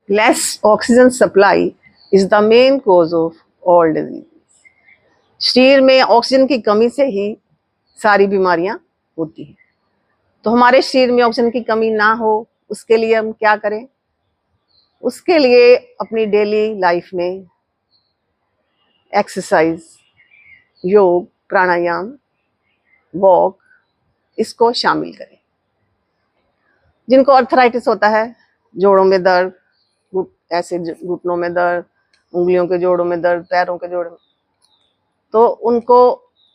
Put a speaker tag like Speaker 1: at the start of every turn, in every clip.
Speaker 1: Less oxygen supply is the main cause of all disease. शरीर में oxygen की कमी से ही सारी बीमारियां होती हैं। तो हमारे शरीर में ऑक्सीजन की कमी ना हो, उसके लिए हम क्या करें? उसके लिए अपनी डेली लाइफ में एक्सरसाइज, योग, प्राणायाम, वॉक, इसको शामिल करें। जिनको अर्थराइटिस होता है, जोड़ों में दर्द, ऐसे घुटनों में दर्द, उंगलियों के जोड़ों में दर्द, पैरों के जोड़ों में, तो उनको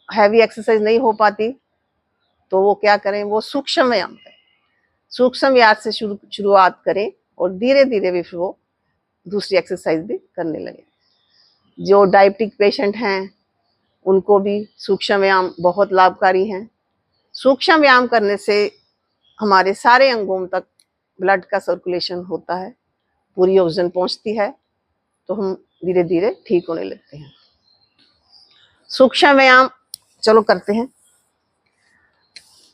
Speaker 1: हैवी एक्सरसाइज नहीं हो पाती, तो वो क्या करें? वो सूक्ष्म व्यायाम करें। सूक्ष्म व्यायाम से शुरुआत करें और धीरे धीरे भी वो दूसरी एक्सरसाइज भी करने लगे। जो डायबिटिक पेशेंट हैं उनको भी सूक्ष्म व्यायाम बहुत लाभकारी हैं। सूक्ष्म व्यायाम करने से हमारे सारे अंगों तक ब्लड का सर्कुलेशन होता है, पूरी ऑक्सीजन पहुंचती है, तो हम धीरे धीरे ठीक होने लगते हैं। सूक्ष्म व्यायाम चलो करते हैं।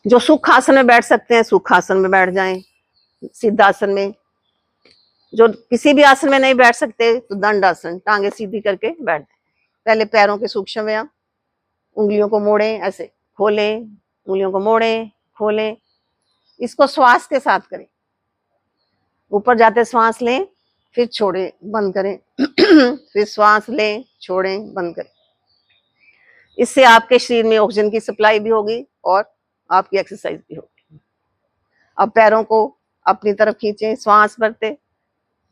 Speaker 1: जो सुखासन में बैठ सकते हैं सुखासन में बैठ जाएं, सिद्धासन में। जो किसी भी आसन में नहीं बैठ सकते तो दंडासन, टांगे सीधी करके बैठ जाएं। पहले पैरों के सूक्ष्म व्यायाम, उंगलियों को मोड़ें, ऐसे खोलें, उंगलियों को मोड़ें, खोलें। इसको श्वास के साथ करें। ऊपर जाते श्वास लें, फिर छोड़ें, बंद करें फिर श्वास लें, छोड़ें, बंद करें। इससे आपके शरीर में ऑक्सीजन की सप्लाई भी होगी और आपकी एक्सरसाइज भी होगी। अब पैरों को अपनी तरफ खींचें, श्वास भरते,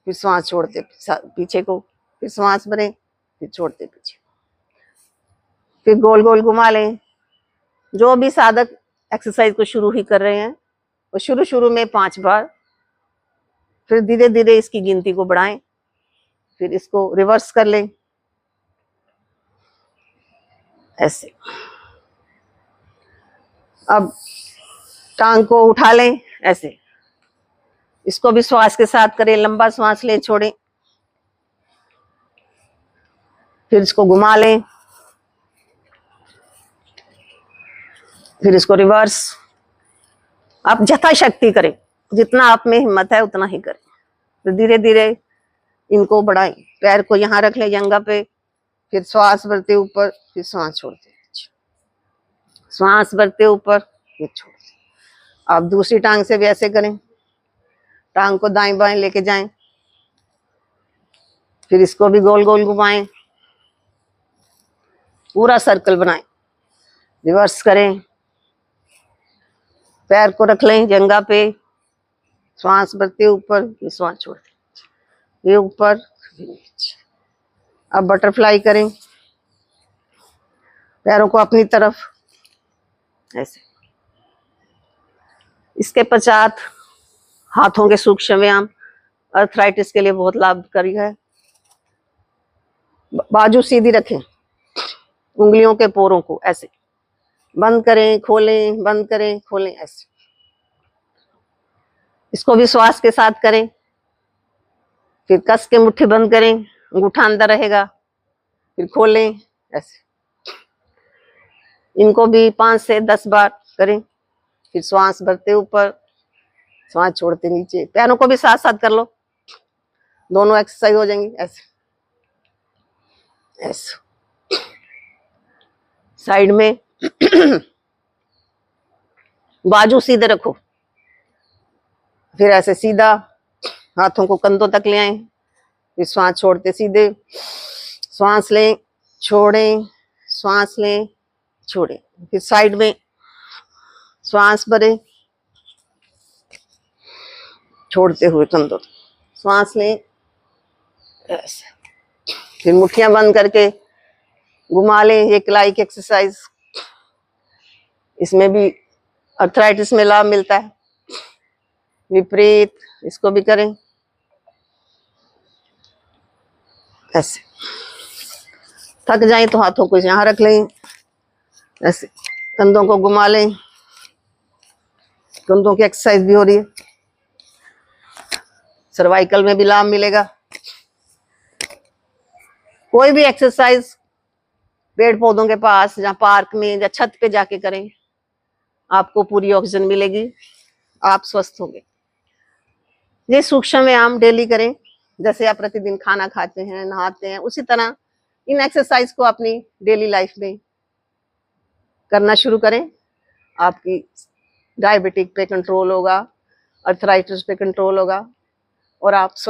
Speaker 1: फिर श्वास छोड़ते पीछे को, फिर श्वास भरें, फिर छोड़ते पीछे, फिर गोल गोल घुमा लें। जो भी साधक एक्सरसाइज को शुरू ही कर रहे हैं वो शुरू में 5 बार, फिर धीरे धीरे इसकी गिनती को बढ़ाएं, फिर इसको रिवर्स कर लें, ऐसे। अब टांग को उठा लें, ऐसे। इसको भी श्वास के साथ करें, लंबा श्वास लें, छोड़ें, फिर इसको घुमा लें, फिर इसको रिवर्स। आप यथाशक्ति करें, जितना आप में हिम्मत है उतना ही करें। तो धीरे धीरे इनको बढ़ाएं। पैर को यहाँ रख लें जंघा पे, फिर श्वास भरते ऊपर, फिर श्वास छोड़ते, श्वास भरते ऊपर, फिर छोड़ते। आप दूसरी टांग से भी ऐसे करें। टांग को दाएं बाएं लेके जाएं, फिर इसको भी गोल गोल घुमाएं, पूरा सर्कल बनाएं, रिवर्स करें। पैर को रख लें जंघा पे, श्वास भरते ऊपर, फिर श्वास छोड़ते, ये ऊपर, फिर नीचे। अब बटरफ्लाई करें, पैरों को अपनी तरफ, ऐसे। इसके पश्चात हाथों के सूक्ष्म व्यायाम अर्थराइटिस के लिए बहुत लाभकारी है। बाजू सीधी रखें, उंगलियों के पोरों को ऐसे बंद करें, खोलें, बंद करें, खोलें, ऐसे। इसको भी श्वास के साथ करें, फिर कस के मुट्ठी बंद करें, अंगूठा अंदर रहेगा, फिर खोलें, ऐसे। इनको भी 5 से 10 बार करें, फिर श्वास भरते ऊपर, श्वास छोड़ते नीचे। पैरों को भी साथ साथ कर लो, दोनों एक्सरसाइज हो जाएंगी, ऐसे ऐसे। साइड में बाजू सीधे रखो, फिर ऐसे सीधा, हाथों को कंधों तक ले आए, फिर श्वास छोड़ते सीधे, श्वास लें, छोड़ें, श्वास लें, छोड़ें। फिर साइड में श्वास भरें, छोड़ते हुए कंधों, श्वास लें, ऐसे। फिर मुट्ठियां बंद करके घुमा लें। ये कलाई की एक्सरसाइज, इसमें भी अर्थराइटिस में लाभ मिलता है। विपरीत, इसको भी करें, ऐसे। थक जाए तो हाथों को यहाँ रख लें, ऐसे। कंधों को घुमा लें, कंधों की एक्सरसाइज भी हो रही है। सर्वाइकल में भी लाभ मिलेगा। कोई भी एक्सरसाइज पेड़ पौधों के पास, या पार्क में, या छत पे जाके करें, आपको पूरी ऑक्सीजन मिलेगी, आप स्वस्थ होंगे। ये सूक्ष्म व्यायाम डेली करें, जैसे आप प्रतिदिन खाना खाते हैं, नहाते हैं, उसी तरह इन एक्सरसाइज को अपनी डेली लाइफ में करना शुरू करें। आपकी डायबिटिक पे कंट्रोल होगा, अर्थराइटिस पे कंट्रोल होगा और आप स्वस्थ